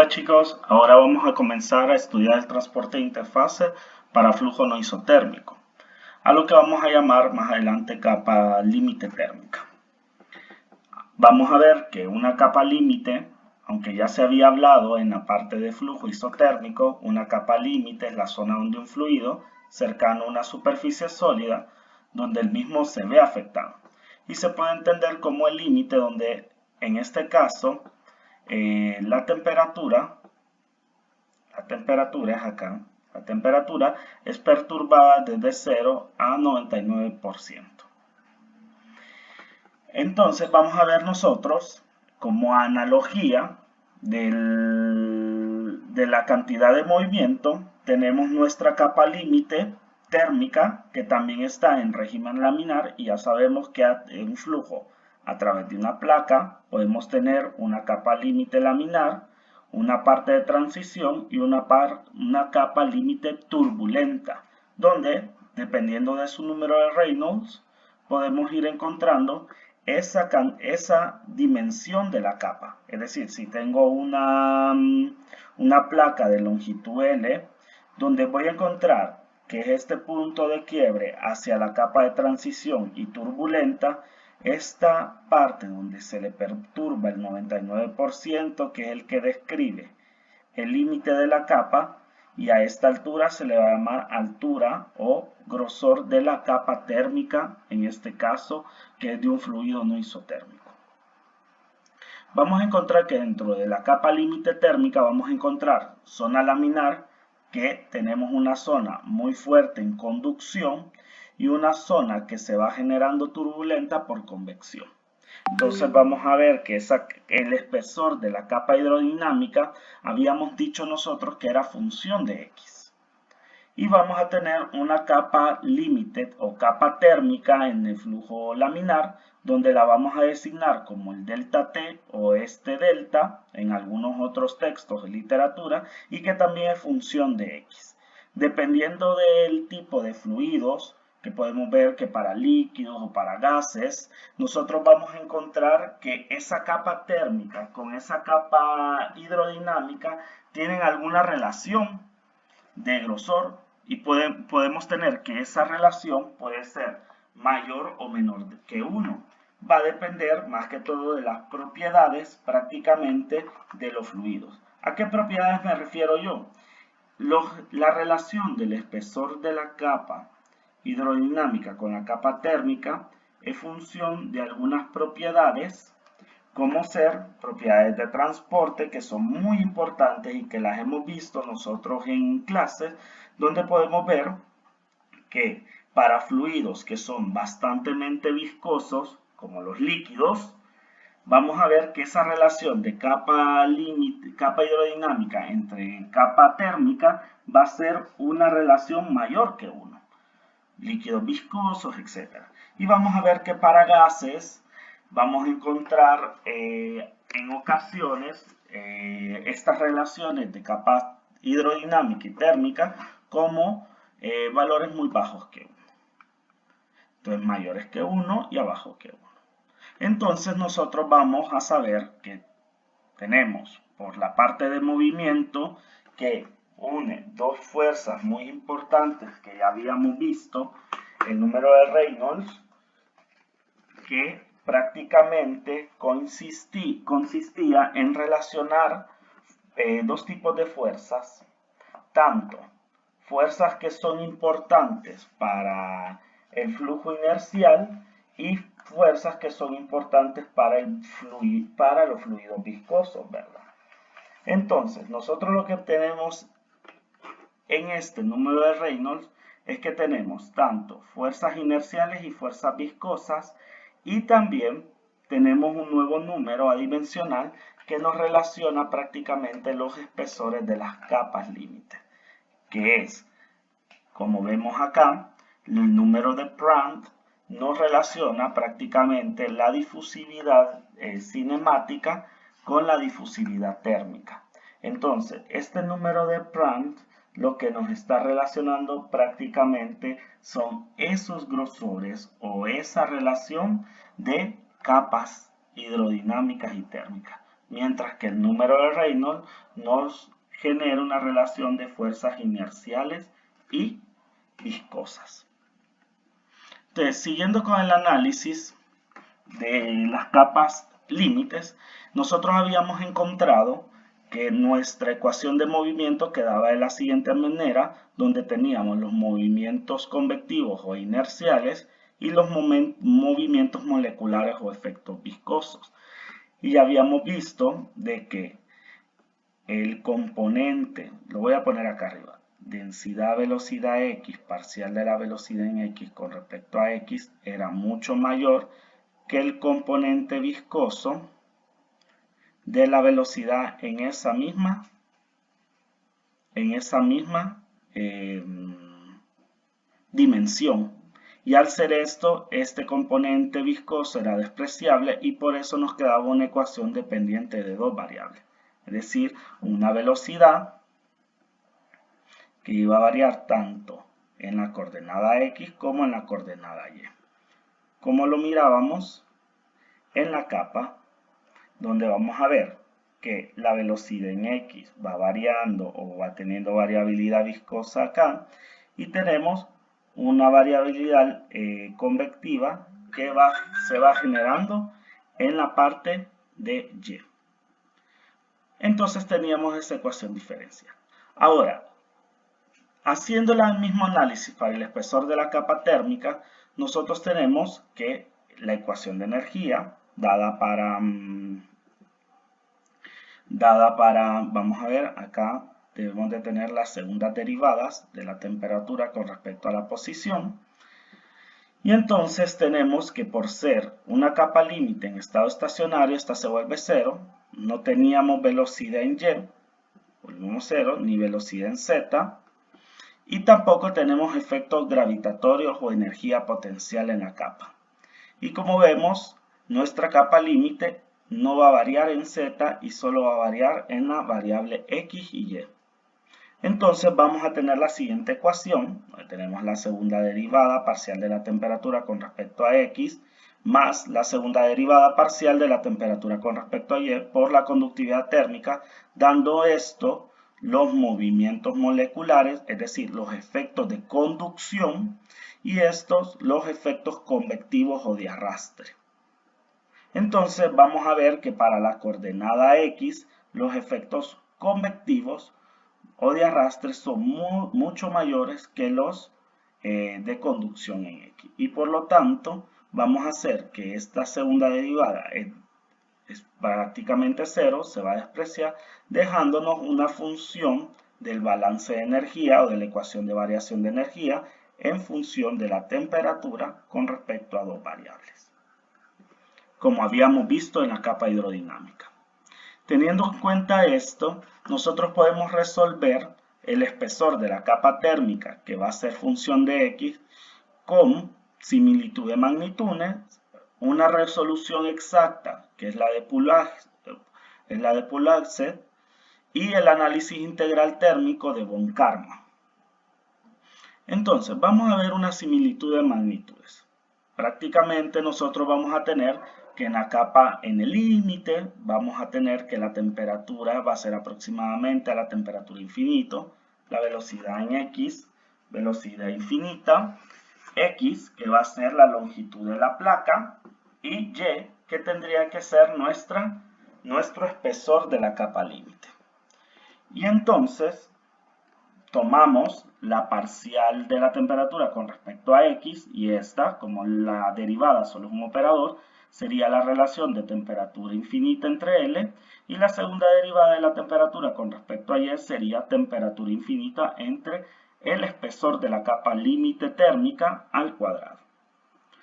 Hola chicos, ahora vamos a comenzar a estudiar el transporte de interfase para flujo no isotérmico, a lo que vamos a llamar más adelante capa límite térmica. Vamos a ver que una capa límite, aunque ya se había hablado en la parte de flujo isotérmico, una capa límite es la zona donde un fluido cercano a una superficie sólida donde el mismo se ve afectado. Y se puede entender como el límite donde, en este caso, la temperatura es acá. La temperatura es perturbada desde 0 a 99%. Entonces vamos a ver nosotros como analogía de la cantidad de movimiento. Tenemos nuestra capa límite térmica que también está en régimen laminar y ya sabemos que en un flujo a través de una placa podemos tener una capa límite laminar, una parte de transición y una capa límite turbulenta, donde dependiendo de su número de Reynolds podemos ir encontrando esa dimensión de la capa. Es decir, si tengo una placa de longitud L, donde voy a encontrar que es este punto de quiebre hacia la capa de transición y turbulenta, esta parte donde se le perturba el 99%, que es el que describe el límite de la capa, y a esta altura se le va a llamar altura o grosor de la capa térmica, en este caso, que es de un fluido no isotérmico. Vamos a encontrar que dentro de la capa límite térmica vamos a encontrar zona laminar, que tenemos una zona muy fuerte en conducción y una zona que se va generando turbulenta por convección. Entonces vamos a ver que el espesor de la capa hidrodinámica habíamos dicho nosotros que era función de X. Y vamos a tener una capa límite o capa térmica en el flujo laminar, donde la vamos a designar como el delta T o este delta en algunos otros textos de literatura, y que también es función de X. Dependiendo del tipo de fluidos, que podemos ver que para líquidos o para gases, nosotros vamos a encontrar que esa capa térmica con esa capa hidrodinámica tienen alguna relación de grosor, y podemos tener que esa relación puede ser mayor o menor que 1. Va a depender más que todo de las propiedades prácticamente de los fluidos. ¿A qué propiedades me refiero yo? La relación del espesor de la capa hidrodinámica con la capa térmica es función de algunas propiedades, como ser propiedades de transporte, que son muy importantes y que las hemos visto nosotros en clases, donde podemos ver que para fluidos que son bastante viscosos, como los líquidos, vamos a ver que esa relación de capa hidrodinámica entre capa térmica va a ser una relación mayor que 1. Líquidos viscosos, etc. Y vamos a ver que para gases vamos a encontrar en ocasiones estas relaciones de capa hidrodinámica y térmica como valores muy bajos que 1. Entonces mayores que 1 y abajo que 1. Entonces nosotros vamos a saber que tenemos por la parte de movimiento que une dos fuerzas muy importantes que ya habíamos visto, el número de Reynolds, que prácticamente consistía en relacionar dos tipos de fuerzas, tanto fuerzas que son importantes para el flujo inercial y fuerzas que son importantes para los fluidos viscosos, ¿verdad? Entonces, nosotros lo que tenemos en este número de Reynolds es que tenemos tanto fuerzas inerciales y fuerzas viscosas, y también tenemos un nuevo número adimensional que nos relaciona prácticamente los espesores de las capas límite, que es, como vemos acá, el número de Prandtl nos relaciona prácticamente la difusividad cinemática con la difusividad térmica. Entonces, este número de Prandtl lo que nos está relacionando prácticamente son esos grosores o esa relación de capas hidrodinámicas y térmicas. mientras que el número de Reynolds nos genera una relación de fuerzas inerciales y viscosas. Entonces, siguiendo con el análisis de las capas límites, nosotros habíamos encontrado que nuestra ecuación de movimiento quedaba de la siguiente manera, donde teníamos los movimientos convectivos o inerciales y los movimientos moleculares o efectos viscosos. Y ya habíamos visto de que el componente, lo voy a poner acá arriba, densidad velocidad x parcial de la velocidad en x con respecto a x era mucho mayor que el componente viscoso de la velocidad en esa misma dimensión. Y al ser esto, este componente viscoso era despreciable y por eso nos quedaba una ecuación dependiente de dos variables. Es decir, una velocidad que iba a variar tanto en la coordenada x como en la coordenada y. Como lo mirábamos en la capa, donde vamos a ver que la velocidad en x va variando o va teniendo variabilidad viscosa acá, y tenemos una variabilidad convectiva que se va generando en la parte de y. Entonces teníamos esa ecuación diferencial. Ahora, haciendo el mismo análisis para el espesor de la capa térmica, nosotros tenemos que la ecuación de energía dada para, vamos a ver, acá debemos de tener las segundas derivadas de la temperatura con respecto a la posición. Y entonces tenemos que por ser una capa límite en estado estacionario, esta se vuelve cero. No teníamos velocidad en y, volvemos cero, ni velocidad en z. Y tampoco tenemos efectos gravitatorios o energía potencial en la capa. Y como vemos, nuestra capa límite no va a variar en z y solo va a variar en la variable x y y. Entonces vamos a tener la siguiente ecuación, donde tenemos la segunda derivada parcial de la temperatura con respecto a x, más la segunda derivada parcial de la temperatura con respecto a y por la conductividad térmica, dando esto los movimientos moleculares, es decir, los efectos de conducción, y estos los efectos convectivos o de arrastre. Entonces vamos a ver que para la coordenada x, los efectos convectivos o de arrastre son mucho mayores que los de conducción en x. Y por lo tanto, vamos a hacer que esta segunda derivada es prácticamente cero, se va a despreciar, dejándonos una función del balance de energía o de la ecuación de variación de energía en función de la temperatura con respecto a dos variables, como habíamos visto en la capa hidrodinámica. Teniendo en cuenta esto, nosotros podemos resolver el espesor de la capa térmica, que va a ser función de x, con similitud de magnitudes, una resolución exacta, que es la de Pouillet, y el análisis integral térmico de von Karman. Entonces, vamos a ver una similitud de magnitudes. Prácticamente nosotros vamos a tener que en la capa, en el límite, vamos a tener que la temperatura va a ser aproximadamente a la temperatura infinito, la velocidad en x, velocidad infinita, x, que va a ser la longitud de la placa, y y, que tendría que ser nuestro espesor de la capa límite. Y entonces, tomamos la parcial de la temperatura con respecto a x, y esta, como la derivada solo es un operador, sería la relación de temperatura infinita entre L, y la segunda derivada de la temperatura con respecto a Y sería temperatura infinita entre el espesor de la capa límite térmica al cuadrado.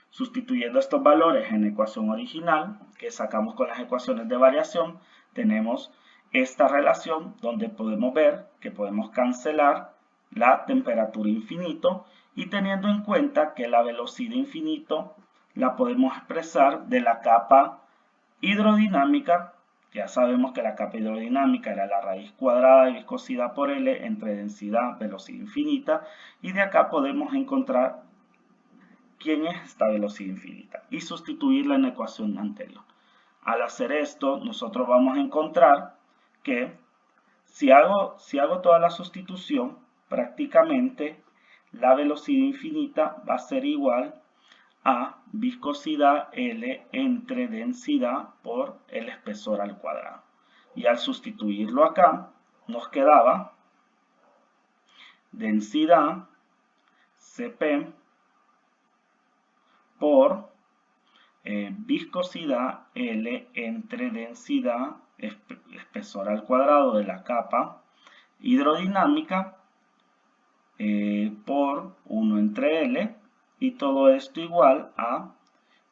Sustituyendo estos valores en la ecuación original, que sacamos con las ecuaciones de variación, tenemos esta relación donde podemos ver que podemos cancelar la temperatura infinito, y teniendo en cuenta que la velocidad infinito la podemos expresar de la capa hidrodinámica. Ya sabemos que la capa hidrodinámica era la raíz cuadrada de viscosidad por L entre densidad, velocidad infinita, y de acá podemos encontrar quién es esta velocidad infinita y sustituirla en la ecuación anterior. Al hacer esto, nosotros vamos a encontrar que si hago toda la sustitución, prácticamente la velocidad infinita va a ser igual a viscosidad L entre densidad por el espesor al cuadrado. Y al sustituirlo acá, nos quedaba densidad Cp por viscosidad L entre densidad espesor al cuadrado de la capa hidrodinámica por 1 entre L, y todo esto igual a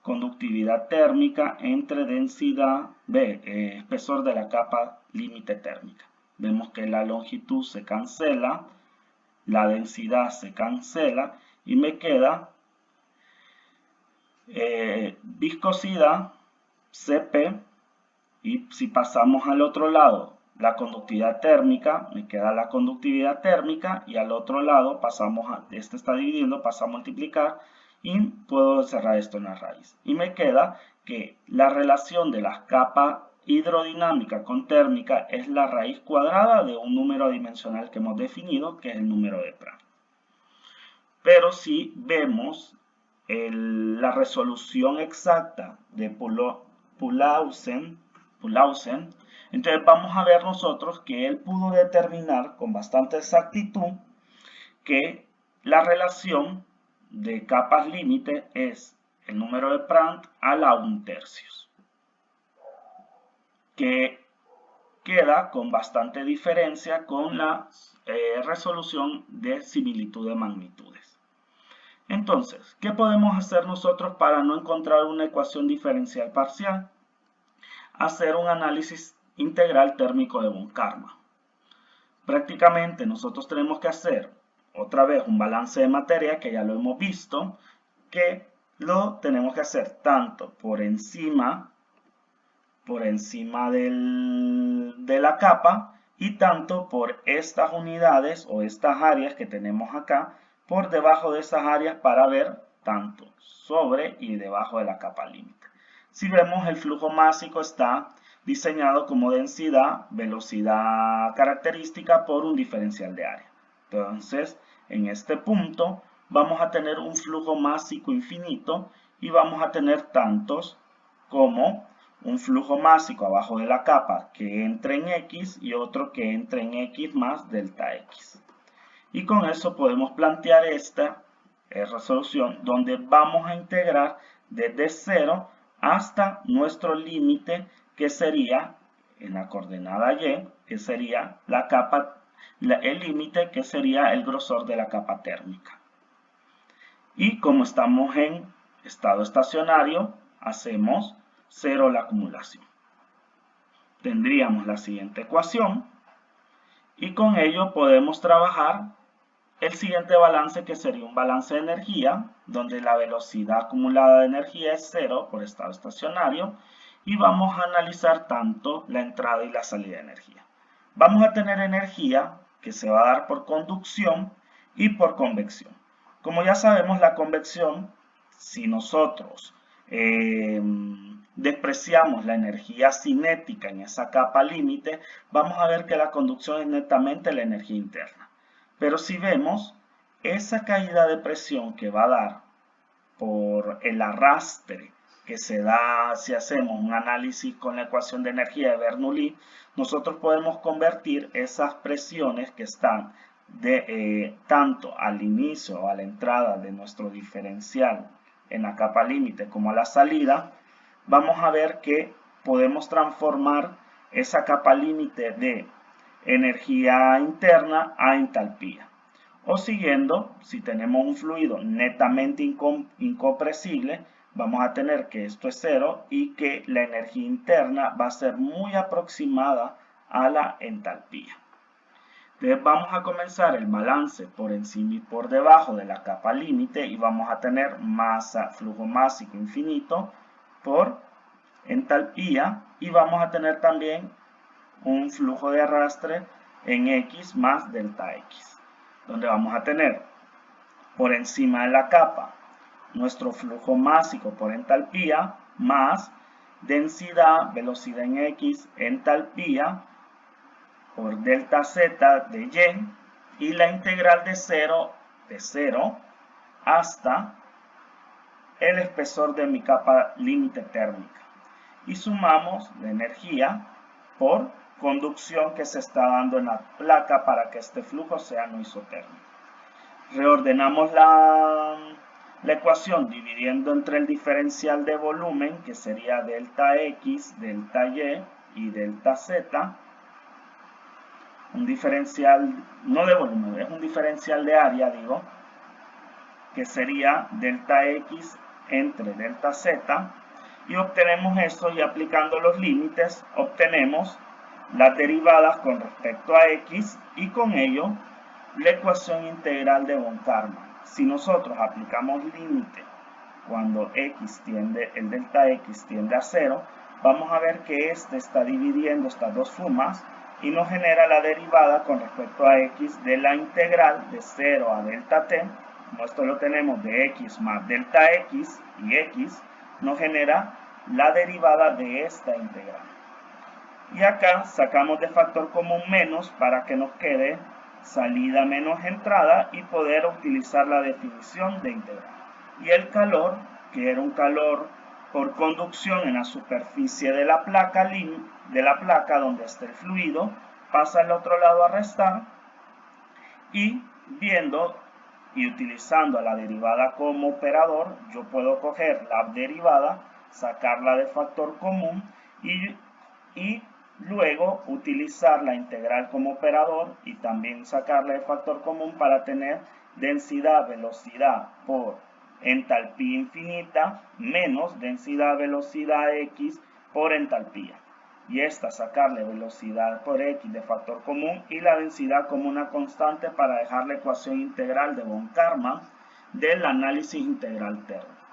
conductividad térmica entre densidad espesor de la capa límite térmica. Vemos que la longitud se cancela, la densidad se cancela y me queda viscosidad Cp, y si pasamos al otro lado la conductividad térmica, me queda la conductividad térmica, y al otro lado pasamos este está dividiendo, pasa a multiplicar y puedo cerrar esto en la raíz. Y me queda que la relación de las capas hidrodinámica con térmica es la raíz cuadrada de un número dimensional que hemos definido, que es el número de Prandtl. Pero si vemos la resolución exacta de Pulhausen, entonces vamos a ver nosotros que él pudo determinar con bastante exactitud que la relación de capas límite es el número de Prandtl a la 1/3, que queda con bastante diferencia con la resolución de similitud de magnitudes. Entonces, ¿qué podemos hacer nosotros para no encontrar una ecuación diferencial parcial? Hacer un análisis integral térmico de von Karman. Prácticamente nosotros tenemos que hacer otra vez un balance de materia, que ya lo hemos visto, que lo tenemos que hacer tanto por encima de la capa, y tanto por estas unidades o estas áreas que tenemos acá, por debajo de esas áreas, para ver tanto sobre y debajo de la capa límite. Si vemos, el flujo másico está diseñado como densidad, velocidad característica por un diferencial de área. Entonces, en este punto vamos a tener un flujo másico infinito, y vamos a tener tantos como un flujo másico abajo de la capa que entre en X y otro que entre en X más delta X. Y con eso podemos plantear esta resolución, donde vamos a integrar desde 0 hasta nuestro límite, que sería en la coordenada Y, que sería la capa, el límite, que sería el grosor de la capa térmica. Y como estamos en estado estacionario, hacemos 0 la acumulación. Tendríamos la siguiente ecuación, y con ello podemos trabajar el siguiente balance, que sería un balance de energía, donde la velocidad acumulada de energía es 0 por estado estacionario, y vamos a analizar tanto la entrada y la salida de energía. Vamos a tener energía que se va a dar por conducción y por convección. Como ya sabemos, la convección, si nosotros despreciamos la energía cinética en esa capa límite, vamos a ver que la conducción es netamente la energía interna. Pero si vemos, esa caída de presión que va a dar por el arrastre que se da si hacemos un análisis con la ecuación de energía de Bernoulli, nosotros podemos convertir esas presiones que están tanto al inicio o a la entrada de nuestro diferencial en la capa límite como a la salida. Vamos a ver que podemos transformar esa capa límite de energía interna a entalpía. O siguiendo, si tenemos un fluido netamente incompresible, vamos a tener que esto es 0 y que la energía interna va a ser muy aproximada a la entalpía. Entonces vamos a comenzar el balance por encima y por debajo de la capa límite, y vamos a tener flujo másico infinito por entalpía, y vamos a tener también un flujo de arrastre en X más delta X, donde vamos a tener por encima de la capa nuestro flujo másico por entalpía más densidad, velocidad en X, entalpía, por delta Z de Y, y la integral de 0 hasta el espesor de mi capa límite térmica. Y sumamos la energía por conducción que se está dando en la placa para que este flujo sea no isotérmico. Reordenamos la ecuación dividiendo entre el diferencial de volumen, que sería delta X, delta y delta Z. Un diferencial, no de volumen, es un diferencial de área, digo, que sería delta X entre delta Z, y obtenemos esto, y aplicando los límites obtenemos las derivadas con respecto a X, y con ello la ecuación integral de von Karman. Si nosotros aplicamos límite cuando el delta X tiende a 0, vamos a ver que este está dividiendo estas dos sumas y nos genera la derivada con respecto a X de la integral de 0 a delta t. Como esto lo tenemos de X más delta X, y X nos genera la derivada de esta integral. Y acá sacamos de factor común menos para que nos quede salida menos entrada y poder utilizar la definición de integral. Y el calor, que era un calor por conducción en la superficie de la placa donde está el fluido, pasa al otro lado a restar, y viendo y utilizando la derivada como operador, yo puedo coger la derivada, sacarla de factor común y luego utilizar la integral como operador y también sacarla de factor común para tener densidad, velocidad por entalpía infinita menos densidad, velocidad X por entalpía. Y esta sacarle velocidad por X de factor común y la densidad como una constante para dejar la ecuación integral de von Karman del análisis integral térmico.